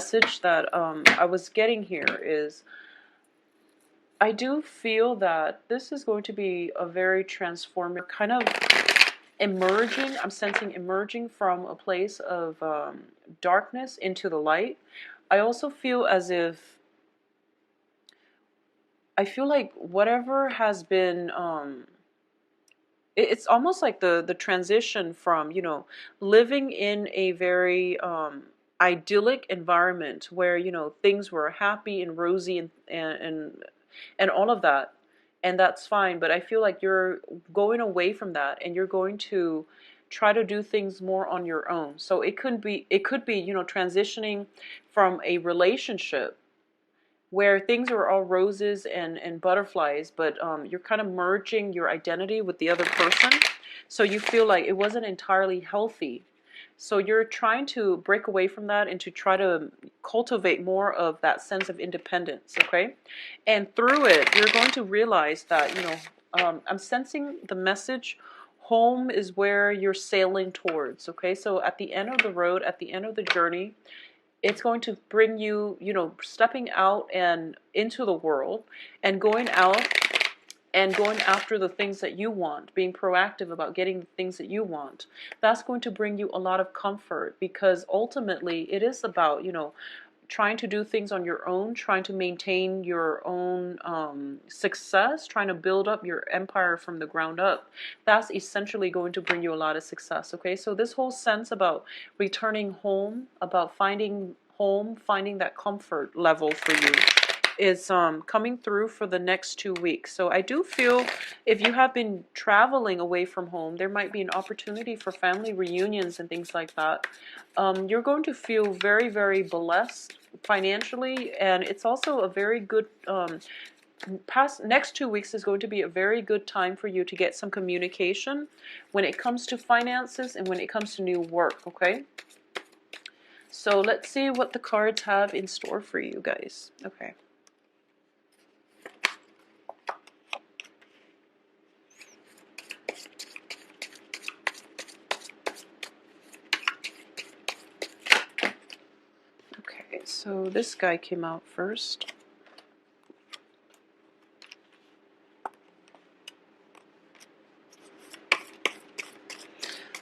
message that I was getting here is, I do feel that this is going to be a very transformative kind of emerging. I'm sensing emerging from a place of darkness into the light. I also feel as if, I feel like whatever has been it's almost like the transition from, you know, living in a very idyllic environment where, you know, things were happy and rosy and all of that, and that's fine. But I feel like you're going away from that, and you're going to try to do things more on your own. So it could be, you know, transitioning from a relationship where things are all roses and butterflies, but you're kind of merging your identity with the other person. So you feel like it wasn't entirely healthy. So you're trying to break away from that and to try to cultivate more of that sense of independence, okay? And through it, you're going to realize that, you know, I'm sensing the message, home is where you're sailing towards, okay? So at the end of the road, at the end of the journey, it's going to bring you, you know, stepping out and into the world and going out and going after the things that you want, being proactive about getting the things that you want. That's going to bring you a lot of comfort, because ultimately it is about, you know, trying to do things on your own, trying to maintain your own success, trying to build up your empire from the ground up. That's essentially going to bring you a lot of success, okay? So this whole sense about returning home, about finding home, finding that comfort level for you is coming through for the next 2 weeks. So I do feel if you have been traveling away from home, there might be an opportunity for family reunions and things like that. You're going to feel very, very blessed financially, and it's also a very good next 2 weeks is going to be a very good time for you to get some communication when it comes to finances and when it comes to new work, okay? So let's see what the cards have in store for you guys. Okay. Okay, so this guy came out first.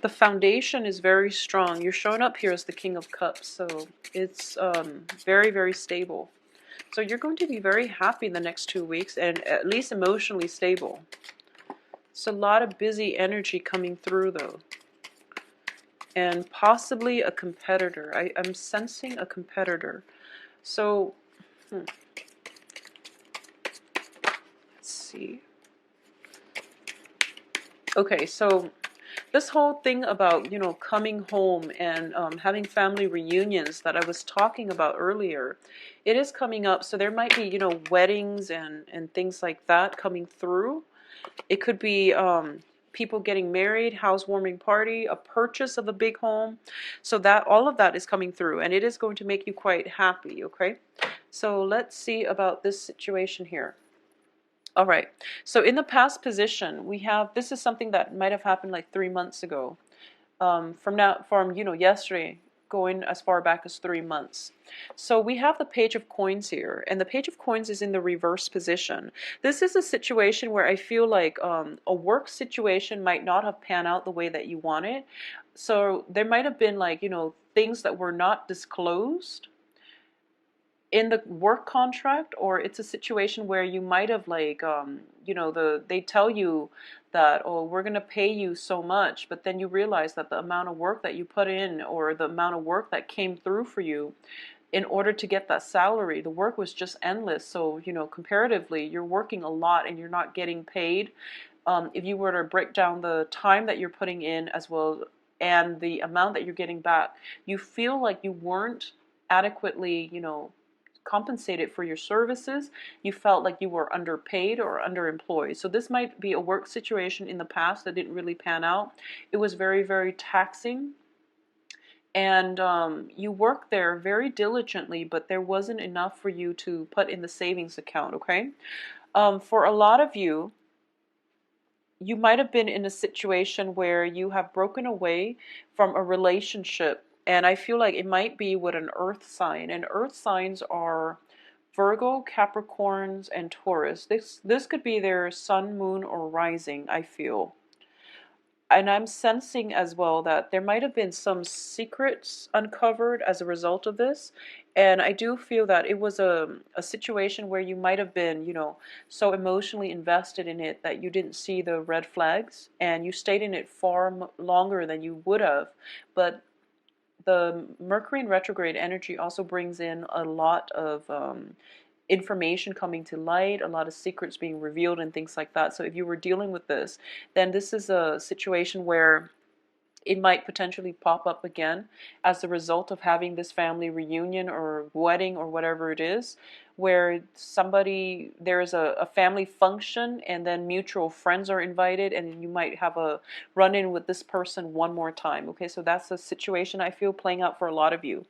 The foundation is very strong. You're showing up here as the King of Cups, so it's very, very stable. So you're going to be very happy in the next 2 weeks, and at least emotionally stable. It's a lot of busy energy coming through, though. And possibly a competitor. I'm sensing a competitor. So, let's see. Okay, so this whole thing about, you know, coming home and having family reunions that I was talking about earlier, it is coming up. So there might be, you know, weddings and things like that coming through. It could be people getting married, housewarming party, a purchase of a big home. So that all of that is coming through, and it is going to make you quite happy, okay? So let's see about this situation here. All right, so in the past position, we have, this is something that might have happened like 3 months ago. From you know, yesterday, going as far back as 3 months. So we have the Page of Coins here, and the Page of Coins is in the reverse position. This is a situation where I feel like a work situation might not have panned out the way that you wanted. So there might have been, like, you know, things that were not disclosed in the work contract, or it's a situation where you might have, like, you know, they tell you that, oh, we're going to pay you so much, but then you realize that the amount of work that you put in, or the amount of work that came through for you in order to get that salary, the work was just endless. So, you know, comparatively, you're working a lot and you're not getting paid. If you were to break down the time that you're putting in as well and the amount that you're getting back, you feel like you weren't adequately, you know, compensated for your services. You felt like you were underpaid or underemployed. So this might be a work situation in the past that didn't really pan out. It was very, very taxing. And you worked there very diligently, but there wasn't enough for you to put in the savings account, okay? For a lot of you, you might have been in a situation where you have broken away from a relationship And I feel like it might be with an earth sign. And earth signs are Virgo, Capricorns, and Taurus. This could be their sun, moon, or rising, I feel. And I'm sensing as well that there might have been some secrets uncovered as a result of this. And I do feel that it was a situation where you might have been, so emotionally invested in it that you didn't see the red flags and you stayed in it far longer than you would have. But the Mercury in retrograde energy also brings in a lot of information coming to light, a lot of secrets being revealed, and things like that. So if you were dealing with this, then this is a situation where it might potentially pop up again as a result of having this family reunion or wedding or whatever it is, where there's a family function and then mutual friends are invited and you might have a run-in with this person one more time. Okay, so that's a situation I feel playing out for a lot of you.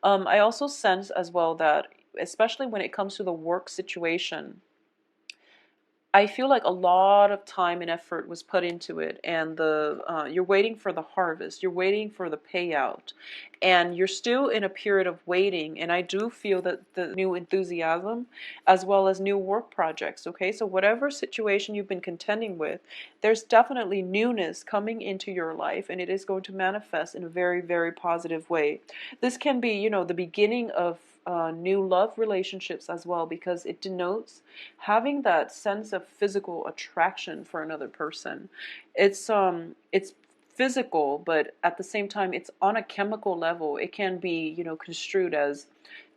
I also sense as well that, especially when it comes to the work situation, I feel like a lot of time and effort was put into it, and you're waiting for the harvest, you're waiting for the payout, and you're still in a period of waiting. And I do feel that the new enthusiasm, as well as new work projects. Okay, so whatever situation you've been contending with, there's definitely newness coming into your life, and it is going to manifest in a very, very positive way. This can be, the beginning of new love relationships as well, because it denotes having that sense of physical attraction for another person. It's physical, but at the same time it's on a chemical level. It can be, construed as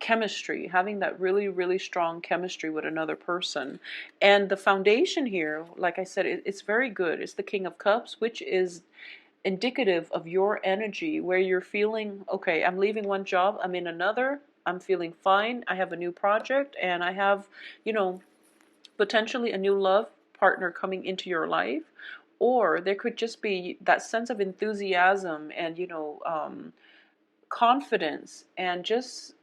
chemistry, having that really, really strong chemistry with another person. And the foundation here, like I said, it's very good. It's the King of Cups, which is indicative of your energy, where you're feeling, okay, I'm leaving one job, I'm in another, I'm feeling fine, I have a new project, and I have, potentially a new love partner coming into your life. Or there could just be that sense of enthusiasm and, confidence, and just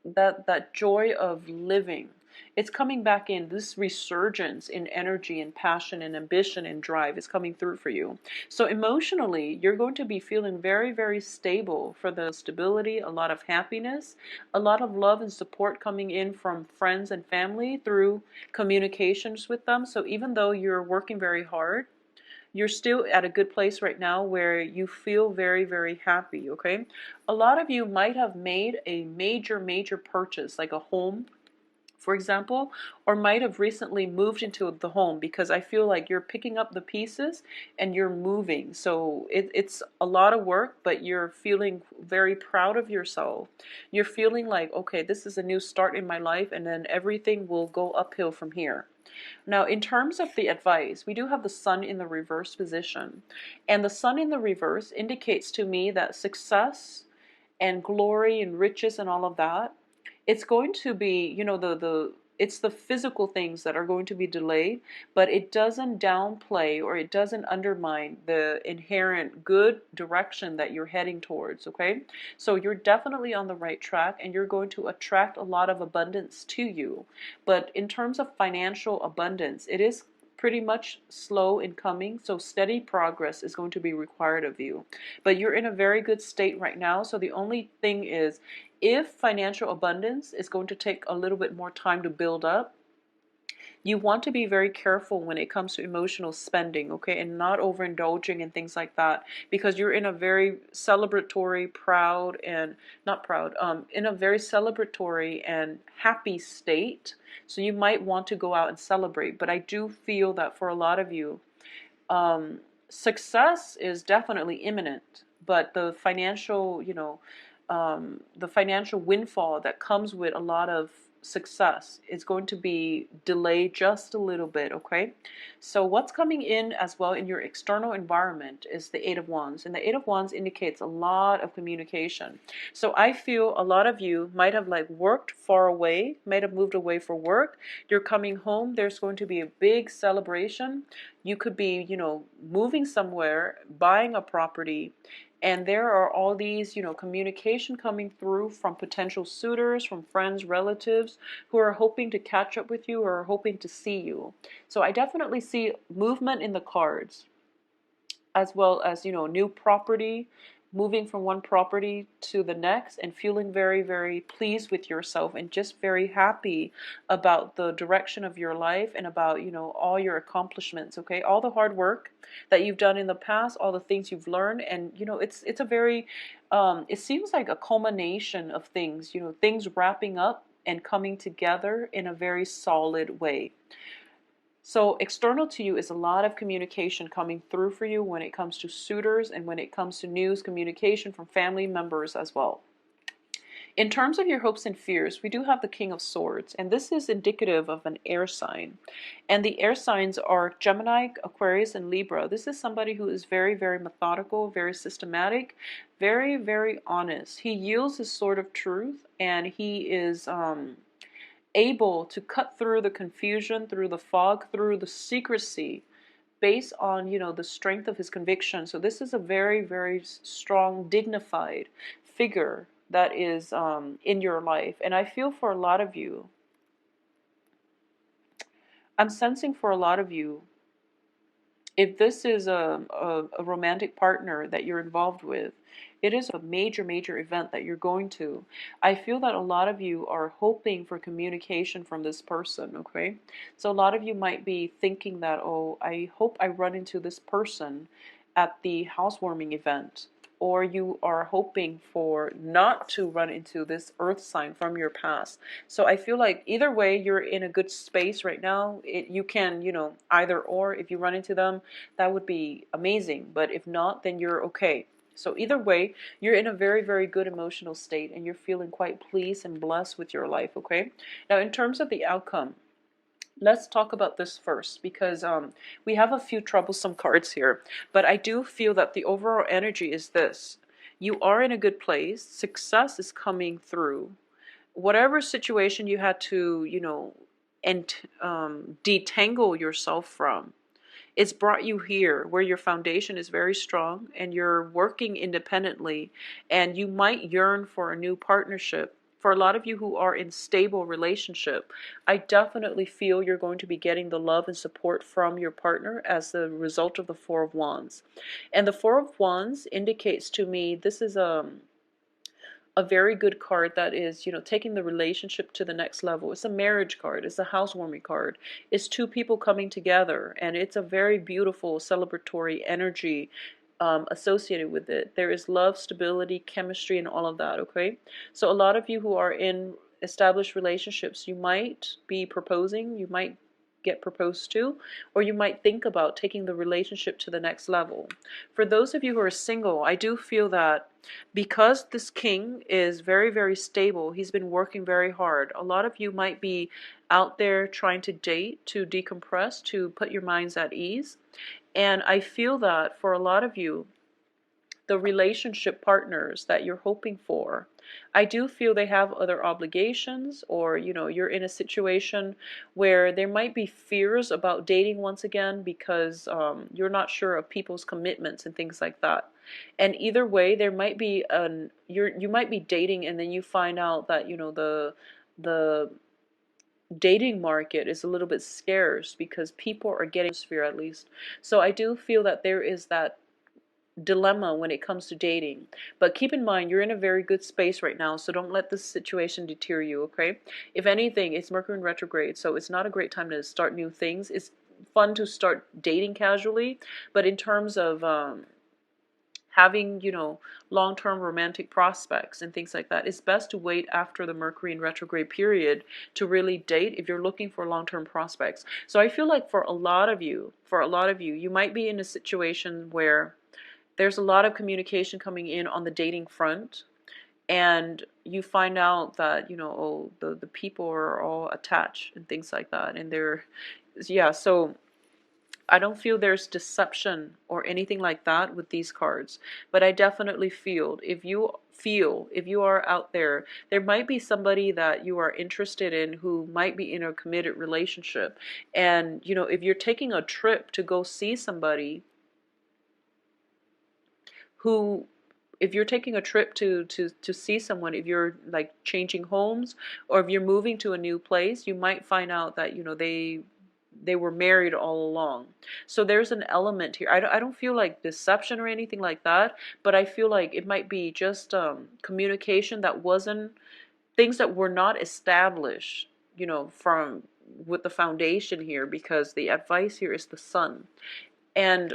that joy of living. It's coming back in. This resurgence in energy and passion and ambition and drive is coming through for you. So emotionally, you're going to be feeling very, very stable. For the stability, a lot of happiness, a lot of love and support coming in from friends and family through communications with them. So even though you're working very hard, you're still at a good place right now where you feel very, very happy. Okay, a lot of you might have made a major, major purchase, like a home, for example, or might have recently moved into the home, because I feel like you're picking up the pieces and you're moving. So it's a lot of work, but you're feeling very proud of yourself. You're feeling like, okay, this is a new start in my life, and then everything will go uphill from here. Now, in terms of the advice, we do have the sun in the reverse position. And the sun in the reverse indicates to me that success and glory and riches and all of that, it's going to be, it's the physical things that are going to be delayed, but it doesn't downplay or it doesn't undermine the inherent good direction that you're heading towards. Okay, so you're definitely on the right track, and you're going to attract a lot of abundance to you. But in terms of financial abundance, it is pretty much slow in coming, so steady progress is going to be required of you. But you're in a very good state right now, so the only thing is, if financial abundance is going to take a little bit more time to build up, you want to be very careful when it comes to emotional spending, okay, and not overindulging and things like that, because you're in a very celebratory, proud, and not proud, in a very celebratory and happy state. So you might want to go out and celebrate. But I do feel that for a lot of you, success is definitely imminent, but the financial windfall that comes with a lot of success is going to be delayed just a little bit. Okay, so what's coming in as well in your external environment is the Eight of Wands, and the Eight of Wands indicates a lot of communication. So I feel a lot of you might have worked far away, might have moved away for work. You're coming home, there's going to be a big celebration. You could be, moving somewhere, buying a property, and there are all these, communication coming through from potential suitors, from friends, relatives who are hoping to catch up with you or are hoping to see you. So I definitely see movement in the cards, as well as, new property, moving from one property to the next and feeling very, very pleased with yourself and just very happy about the direction of your life and about, all your accomplishments, okay? All the hard work that you've done in the past, all the things you've learned, and, it's a very, it seems like a culmination of things, things wrapping up and coming together in a very solid way. So external to you is a lot of communication coming through for you when it comes to suitors and when it comes to news, communication from family members as well. In terms of your hopes and fears, we do have the King of Swords, and this is indicative of an air sign. And the air signs are Gemini, Aquarius, and Libra. This is somebody who is very, very methodical, very systematic, very, very honest. He yields his sword of truth, and he is able to cut through the confusion, through the fog, through the secrecy, based on, the strength of his conviction. So this is a very, very strong, dignified figure that is in your life. And I feel for a lot of you, I'm sensing for a lot of you, if this is a romantic partner that you're involved with, it is a major, major event that you're going to. I feel that a lot of you are hoping for communication from this person, okay? So a lot of you might be thinking that, oh, I hope I run into this person at the housewarming event. Or you are hoping for not to run into this earth sign from your past. So I feel like either way, you're in a good space right now. You can, either or, if you run into them, that would be amazing. But if not, then you're okay. So either way, you're in a very, very good emotional state and you're feeling quite pleased and blessed with your life, okay? Now, in terms of the outcome, let's talk about this first because we have a few troublesome cards here. But I do feel that the overall energy is this. You are in a good place. Success is coming through. Whatever situation you had to, detangle yourself from, it's brought you here where your foundation is very strong and you're working independently, and you might yearn for a new partnership. For a lot of you who are in stable relationship, I definitely feel you're going to be getting the love and support from your partner as the result of the Four of Wands. And the Four of Wands indicates to me this is a very good card that is, taking the relationship to the next level. It's a marriage card. It's a housewarming card. It's two people coming together, and it's a very beautiful celebratory energy associated with it. There is love, stability, chemistry, and all of that, okay? So a lot of you who are in established relationships, you might be proposing, you might get proposed to, or you might think about taking the relationship to the next level. For those of you who are single, I do feel that because this king is very, very stable, he's been working very hard. A lot of you might be out there trying to date, to decompress, to put your minds at ease. And I feel that for a lot of you, the relationship partners that you're hoping for, I do feel they have other obligations, or you're in a situation where there might be fears about dating once again because you're not sure of people's commitments and things like that. And either way, there might be you might be dating and then you find out that the dating market is a little bit scarce because people are getting sphere at least. So I do feel that there is that dilemma when it comes to dating. But keep in mind, you're in a very good space right now, so don't let this situation deter you, okay? If anything, it's Mercury in retrograde, so it's not a great time to start new things. It's fun to start dating casually, but in terms of having, long-term romantic prospects and things like that, it's best to wait after the Mercury in retrograde period to really date if you're looking for long-term prospects. So I feel like for a lot of you, you might be in a situation where there's a lot of communication coming in on the dating front, and you find out that, the people are all attached and things like that. And so I don't feel there's deception or anything like that with these cards, but I definitely feel if you are out there, there might be somebody that you are interested in who might be in a committed relationship. And, if you're taking a trip to go see somebody if you're taking a trip to see someone, if you're changing homes or if you're moving to a new place, you might find out that, they were married all along. So there's an element here. I don't feel like deception or anything like that, but I feel like it might be just communication that wasn't, things that were not established, from with the foundation here, because the advice here is the sun. And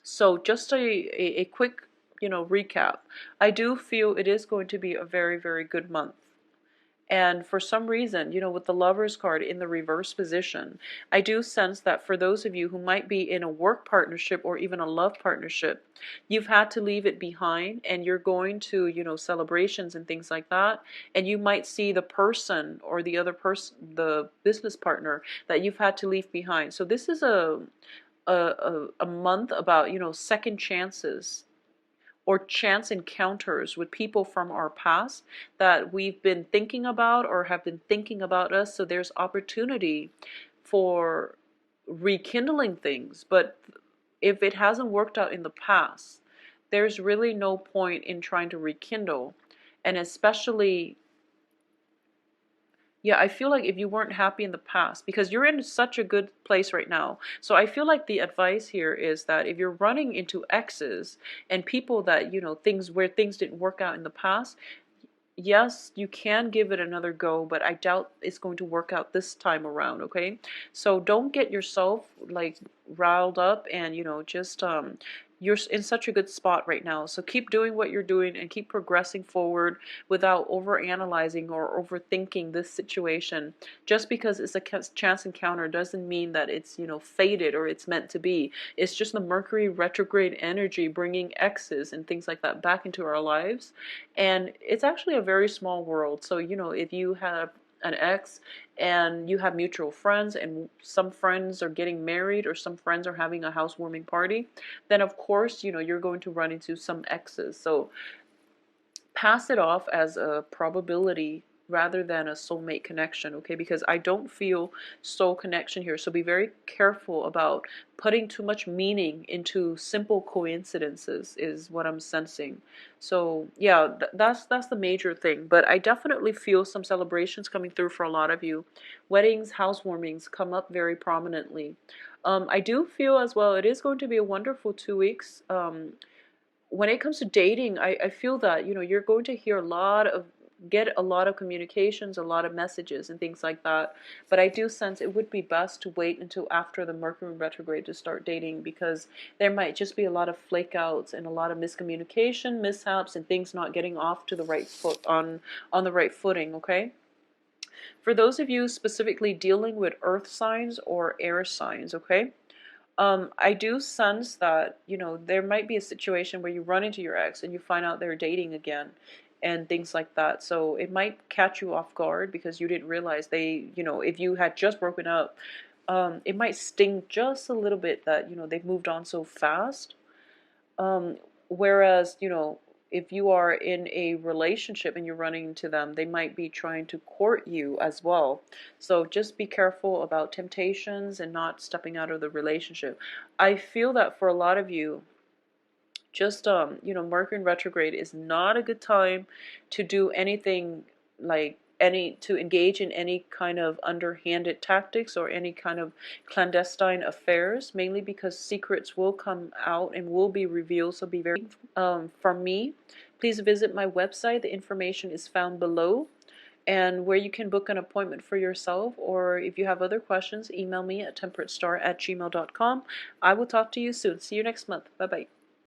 so just a quick, recap. I do feel it is going to be a very, very good month. And for some reason, with the Lovers card in the reverse position, I do sense that for those of you who might be in a work partnership or even a love partnership, you've had to leave it behind, and you're going to, celebrations and things like that. And you might see the person or the other person, the business partner that you've had to leave behind. So this is a month about, second chances or chance encounters with people from our past that we've been thinking about or have been thinking about us. So there's opportunity for rekindling things. But if it hasn't worked out in the past, there's really no point in trying to rekindle. And especially, yeah, I feel like if you weren't happy in the past, because you're in such a good place right now. So I feel like the advice here is that if you're running into exes and people that, things where things didn't work out in the past, yes, you can give it another go, but I doubt it's going to work out this time around, okay? So don't get yourself like riled up, and just you're in such a good spot right now. So keep doing what you're doing and keep progressing forward without over analyzing or overthinking this situation. Just because it's a chance encounter doesn't mean that it's, fated or it's meant to be. It's just the Mercury retrograde energy bringing exes and things like that back into our lives. And it's actually a very small world. So, if you have an ex and you have mutual friends, and some friends are getting married or some friends are having a housewarming party, then of course, you're going to run into some exes. So pass it off as a probability rather than a soulmate connection, okay? Because I don't feel soul connection here. So be very careful about putting too much meaning into simple coincidences is what I'm sensing. So yeah, that's the major thing. But I definitely feel some celebrations coming through for a lot of you. Weddings, housewarmings come up very prominently. I do feel as well it is going to be a wonderful 2 weeks. When it comes to dating, I feel that, you're going to hear get a lot of communications, a lot of messages and things like that. But I do sense it would be best to wait until after the Mercury retrograde to start dating, because there might just be a lot of flake outs and a lot of miscommunication, mishaps, and things not getting off to the right foot on the right footing, okay? For those of you specifically dealing with earth signs or air signs, okay? I do sense that, there might be a situation where you run into your ex and you find out they're dating again and things like that. So it might catch you off guard because you didn't realize they, if you had just broken up, it might sting just a little bit that, they've moved on so fast. Whereas, if you are in a relationship and you're running into them, they might be trying to court you as well. So just be careful about temptations and not stepping out of the relationship. I feel that for a lot of you, just Mercury retrograde is not a good time to do anything like to engage in any kind of underhanded tactics or any kind of clandestine affairs, mainly because secrets will come out and will be revealed. So be very from me, please visit my website. The information is found below, and where you can book an appointment for yourself, or if you have other questions, email me at temperatestar@gmail.com. I will talk to you soon. See you next month. Bye bye.